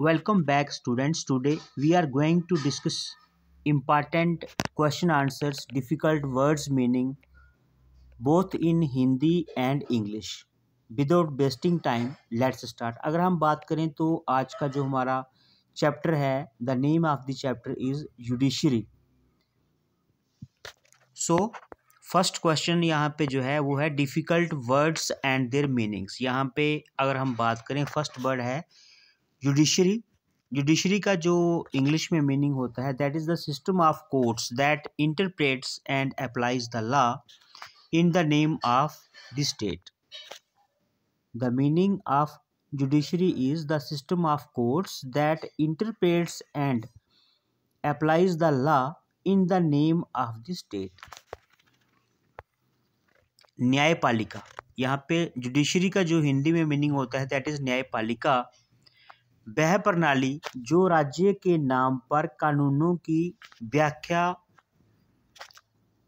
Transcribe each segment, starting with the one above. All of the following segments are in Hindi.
Welcome back, students. Today we are going to discuss important question answers, difficult words meaning both in Hindi and English. Without wasting time, let's start. अगर हम बात करें तो आज का जो हमारा चैप्टर है, the name of the chapter is judiciary. So first question यहाँ पे जो है वो है difficult words and there meanings. यहाँ पे अगर हम बात करें, फर्स्ट वर्ड है जुडिशरी. जुडिशरी का जो इंग्लिश में मीनिंग होता है, that is the system of courts that interprets and applies the law in the name of the state. The meaning of judiciary is the system of courts that interprets and applies the law in the name of the state. न्यायपालिका, यहाँ पे जुडिशरी का जो हिंदी में मीनिंग होता है दैट इज न्यायपालिका. वह प्रणाली जो राज्य के नाम पर कानूनों की व्याख्या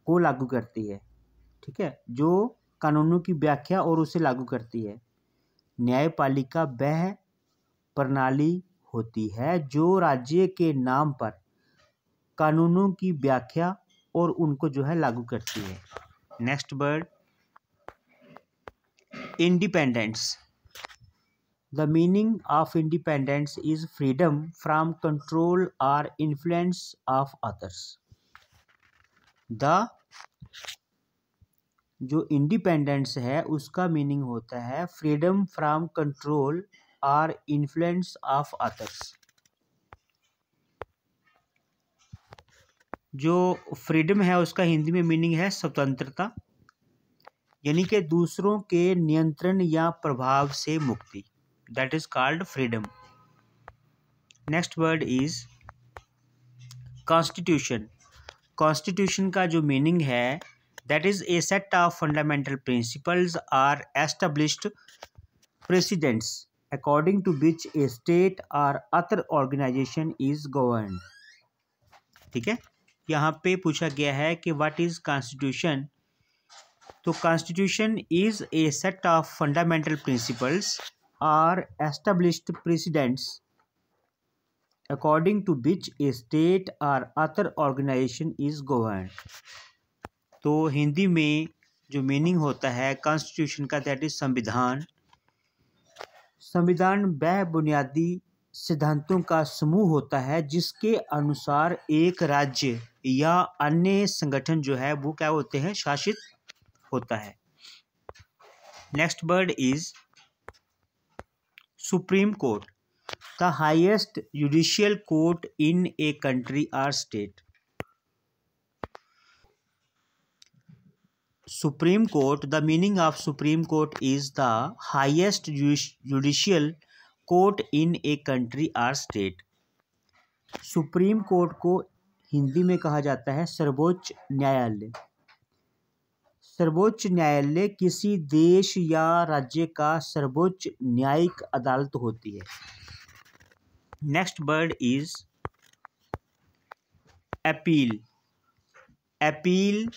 को लागू करती है. ठीक है, जो कानूनों की व्याख्या और उसे लागू करती है. न्यायपालिका वह प्रणाली होती है जो राज्य के नाम पर कानूनों की व्याख्या और उनको जो है लागू करती है. Next word independence. The meaning of independence is freedom from control or influence of others. जो इंडिपेंडेंस है उसका मीनिंग होता है फ्रीडम फ्रॉम कंट्रोल और इन्फ्लुएंस ऑफ अदर्स. जो फ्रीडम है उसका हिंदी में मीनिंग है स्वतंत्रता, यानी कि दूसरों के नियंत्रण या प्रभाव से मुक्ति. That is called freedom. Next word is constitution. Constitution का जो meaning है that is a set of fundamental principles or established precedents according to which a state or other organization is governed. ठीक है, यहाँ पे पूछा गया है कि what is constitution. तो constitution is a set of fundamental principles are established precedents according to which a state or other organization is governed. तो हिंदी में जो मीनिंग होता है कॉन्स्टिट्यूशन का दैट इज संविधान. संविधान वह बुनियादी सिद्धांतों का समूह होता है जिसके अनुसार एक राज्य या अन्य संगठन जो है वो क्या होते हैं, शासित होता है. Next word is Supreme Court. The highest judicial court in a country or state. Supreme Court, the meaning of Supreme Court is the highest judicial court in a country or state. Supreme Court को हिंदी में कहा जाता है सर्वोच्च न्यायालय. सर्वोच्च न्यायालय किसी देश या राज्य का सर्वोच्च न्यायिक अदालत होती है. Next word is appeal. Appeal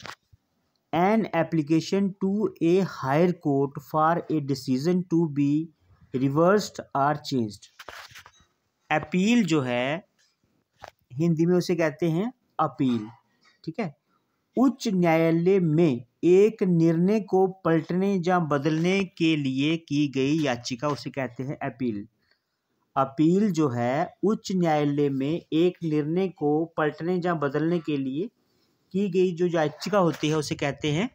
an application to a higher court for a decision to be reversed और चेंज्ड. अपील जो है हिंदी में उसे कहते हैं अपील. ठीक है, उच्च न्यायालय में एक निर्णय को पलटने या बदलने के लिए की गई याचिका उसे कहते हैं अपील. अपील जो है उच्च न्यायालय में एक निर्णय को पलटने या बदलने के लिए की गई जो याचिका होती है उसे कहते हैं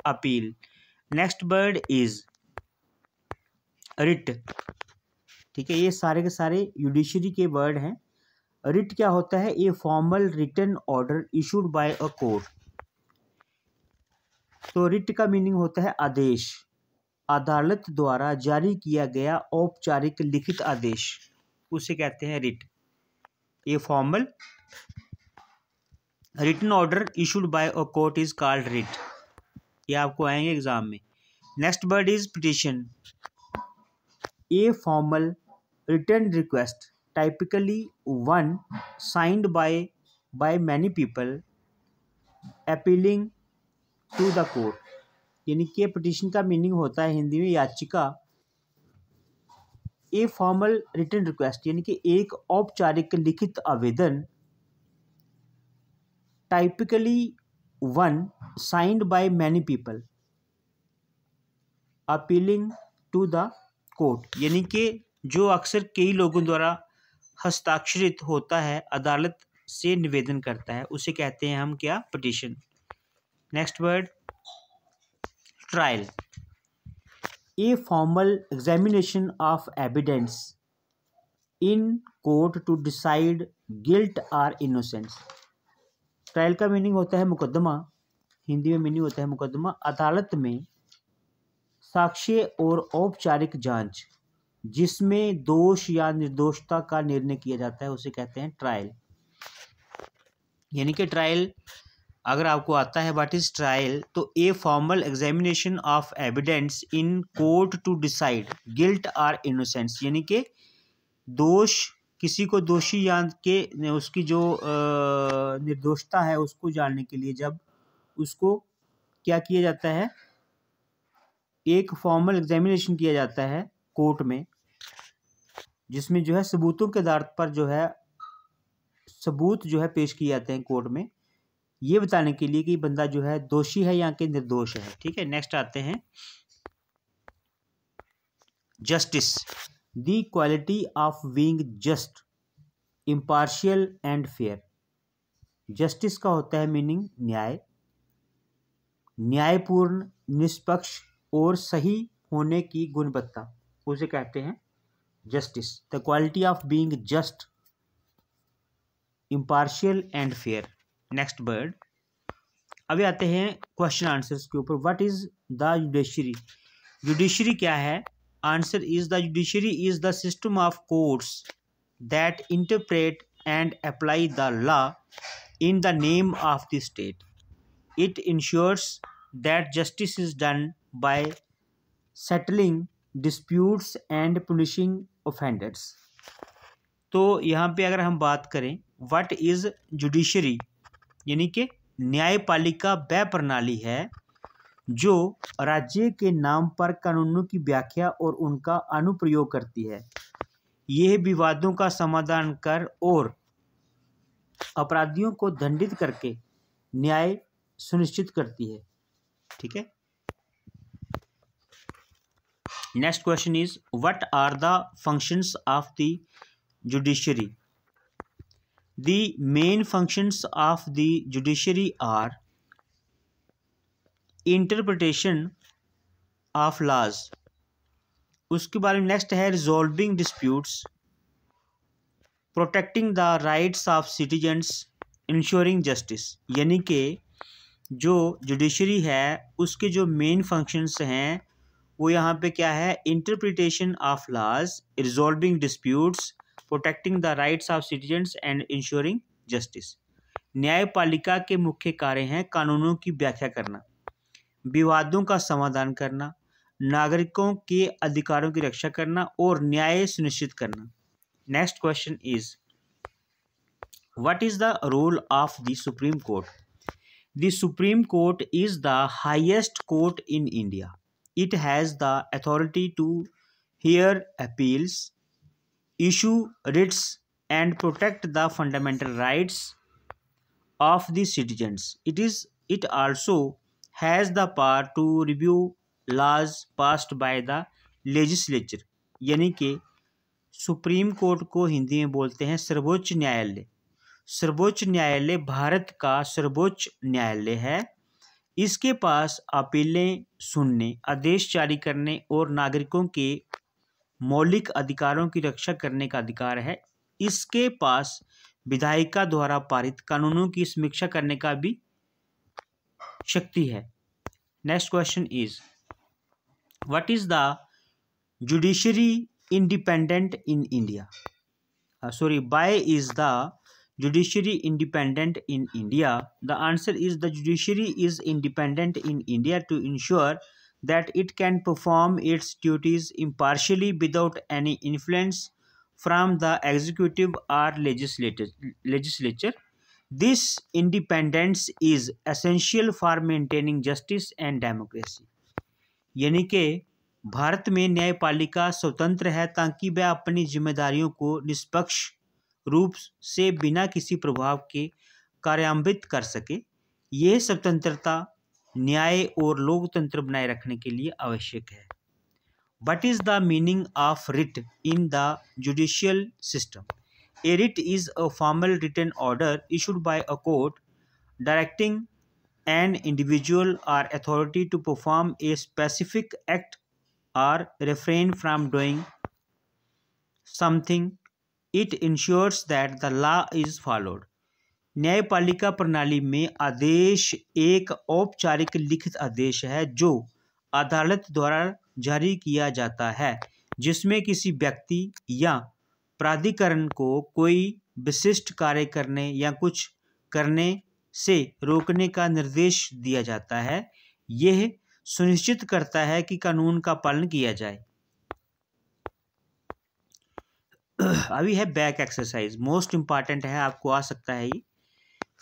appeal. Next word is writ. ठीक है, ये सारे के सारे जुडिशरी के वर्ड हैं. रिट क्या होता है, a formal written order issued by a court. तो रिट का मीनिंग होता है आदेश, अदालत द्वारा जारी किया गया औपचारिक लिखित आदेश उसे कहते हैं writ. A formal written order issued by a court is called writ. ये आपको आएंगे एग्जाम में. Next word is petition. A formal written request typically one signed by many people appealing to the court. यानी कि पिटिशन का मीनिंग होता है हिंदी में याचिका. ए फॉर्मल रिटन रिक्वेस्ट यानी कि एक औपचारिक लिखित आवेदन, typically one signed by many people appealing to the court, यानी कि जो अक्सर कई लोगों द्वारा हस्ताक्षरित होता है, अदालत से निवेदन करता है, उसे कहते हैं हम क्या, petition. Next word trial, a formal examination of evidence in court to decide guilt or innocence. Trial का मीनिंग होता है मुकदमा, हिंदी में मीनिंग होता है मुकदमा। अदालत में साक्ष्य और औपचारिक जांच जिसमें दोष या निर्दोषता का निर्णय किया जाता है, उसे कहते हैं ट्रायल। यानी कि ट्रायल अगर आपको आता है व्हाट इज ट्रायल, तो a formal examination of evidence in court to decide guilt or innocence, यानी कि दोष, किसी को दोषी जान के उसकी जो निर्दोषता है उसको जानने के लिए जब उसको क्या किया जाता है, एक फॉर्मल एग्जामिनेशन किया जाता है कोर्ट में, जिसमें जो है सबूतों के आधार पर जो है सबूत जो है पेश किए जाते हैं कोर्ट में, ये बताने के लिए कि बंदा जो है दोषी है या कि निर्दोष है। ठीक है, नेक्स्ट आते हैं justice, the quality of being just, impartial and fair. Justice का होता है मीनिंग न्याय, न्यायपूर्ण, निष्पक्ष और सही होने की गुणवत्ता, उसे कहते हैं justice. The quality of being just, impartial and fair. Next word, अभी आते हैं क्वेश्चन आंसर्स के ऊपर। What is the judiciary, judiciary क्या है? Answer is the judiciary is the system of courts that interpret and apply the law in the name of the state. It ensures that justice is done by settling disputes and punishing offenders. तो यहाँ पे अगर हम बात करें व्हाट इज जुडिशरी, यानी कि न्यायपालिका वह प्रणाली है जो राज्य के नाम पर कानूनों की व्याख्या और उनका अनुप्रयोग करती है। यह विवादों का समाधान कर और अपराधियों को दंडित करके न्याय सुनिश्चित करती है। ठीक है, next question is what are the functions of the judiciary. The main functions of the judiciary are interpretation of laws, उसके बारे में नेक्स्ट है resolving disputes, protecting the rights of citizens, ensuring justice। यानी कि जो जुडिशरी है उसके जो मेन फंक्शंस हैं वो यहाँ पे क्या है, interpretation of laws, resolving disputes, protecting the rights of citizens and ensuring justice. न्यायपालिका के मुख्य कार्य हैं कानूनों की व्याख्या करना, विवादों का समाधान करना, नागरिकों के अधिकारों की रक्षा करना और न्याय सुनिश्चित करना। Next question is what is the role of the Supreme Court. The Supreme Court is the highest court in India. It has the authority to hear appeals, issue writs and protect the fundamental rights of the citizens. It also has the power to review laws passed by the legislature। यानी कि सुप्रीम कोर्ट को हिंदी में बोलते हैं सर्वोच्च न्यायालय। सर्वोच्च न्यायालय भारत का सर्वोच्च न्यायालय है। इसके पास अपीलें सुनने, आदेश जारी करने और नागरिकों के मौलिक अधिकारों की रक्षा करने का अधिकार है। इसके पास विधायिका द्वारा पारित कानूनों की समीक्षा करने का भी शक्ति है। Next question is what is the judiciary independent in India. Why is the judiciary independent in India. The answer is the judiciary is independent in India to ensure that it can perform its duties impartially without any influence from the executive or legislature. This independence is essential for maintaining justice and democracy। यानी कि भारत में न्यायपालिका स्वतंत्र है ताकि वह अपनी जिम्मेदारियों को निष्पक्ष रूप से बिना किसी प्रभाव के कार्यान्वित कर सके। यह स्वतंत्रता न्याय और लोकतंत्र बनाए रखने के लिए आवश्यक है। What is the meaning of writ in the judicial system? A writ is a formal written order issued by a court directing an individual or authority to perform a specific act or refrain from doing something. It ensures that the law is followed. न्यायपालिका प्रणाली में आदेश एक औपचारिक लिखित आदेश है जो अदालत द्वारा जारी किया जाता है, जिसमें किसी व्यक्ति या प्राधिकरण को कोई विशिष्ट कार्य करने या कुछ करने से रोकने का निर्देश दिया जाता है। यह सुनिश्चित करता है कि कानून का पालन किया जाए। अभी है बैक एक्सरसाइज, मोस्ट इंपॉर्टेंट है, आपको आ सकता है ये।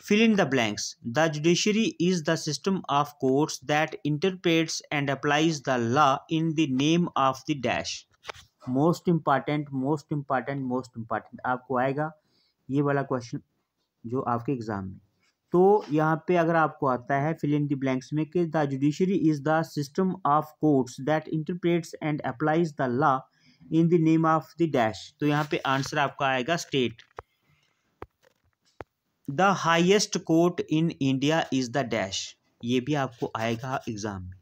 Fill in the blanks. The judiciary is the system of courts that interprets and applies the law in the name of the dash. Most important, most important, most important आपको आएगा ये वाला क्वेश्चन जो आपके एग्जाम में। तो यहाँ पे अगर आपको आता है fill in the blanks में कि the judiciary is the system of courts that interprets and applies the law in the name of the dash, तो यहाँ पे आंसर आपका आएगा state. The highest court in India is the dash, ये भी आपको आएगा एग्जाम में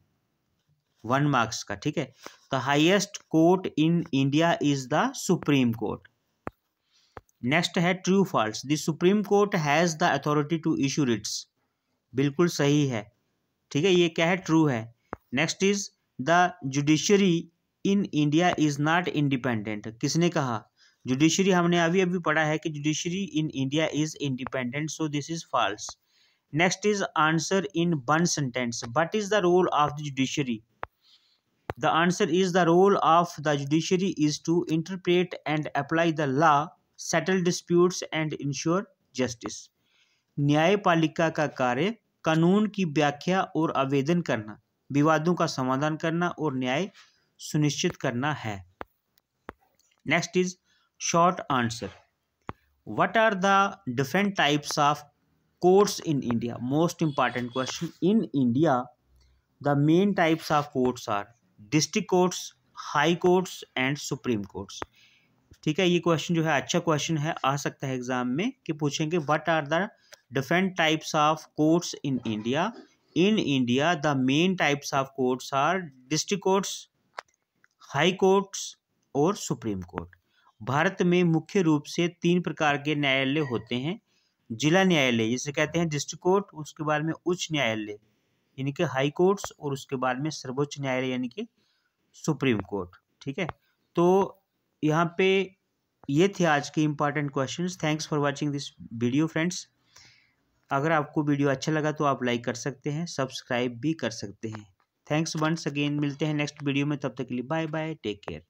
1 मार्क्स का, ठीक है। The highest court in India is the Supreme Court. Next है true false, the Supreme Court has the authority to issue writs, बिल्कुल सही है, ठीक है, ये क्या है, ट्रू है। Next is the judiciary in India is not independent, किसने कहा, जुडिशरी हमने अभी पढ़ा है कि judiciary in India is independent, so this is false. Next is answer in one sentence, what is the role of the judiciary, the answer is the role of the judiciary is to interpret and apply the law, settle disputes and ensure justice. न्यायपालिका का कार्य कानून की व्याख्या और आवेदन करना, विवादों का समाधान करना और न्याय सुनिश्चित करना है। Next is short answer. What are the different types of courts in India? Most important question. In India, the main types of courts are district courts, high courts and supreme courts. ठीक है, ये क्वेश्चन जो है अच्छा क्वेश्चन है, आ सकता है एग्जाम में कि पूछेंगे what are the different types of courts in India? In India, the main types of courts are district courts, high courts और supreme court. भारत में मुख्य रूप से 3 प्रकार के न्यायालय होते हैं। जिला न्यायालय जिसे कहते हैं डिस्ट्रिक्ट कोर्ट, उसके बाद में उच्च न्यायालय यानी कि हाई कोर्ट्स और उसके बाद में सर्वोच्च न्यायालय यानी कि सुप्रीम कोर्ट, ठीक है। तो यहाँ पे ये थे आज के important questions. Thanks for watching this video friends. अगर आपको वीडियो अच्छा लगा तो आप लाइक कर सकते हैं, सब्सक्राइब भी कर सकते हैं। थैंक्स वंस अगेन, मिलते हैं नेक्स्ट वीडियो में, तब तक के लिए बाय बाय, टेक केयर।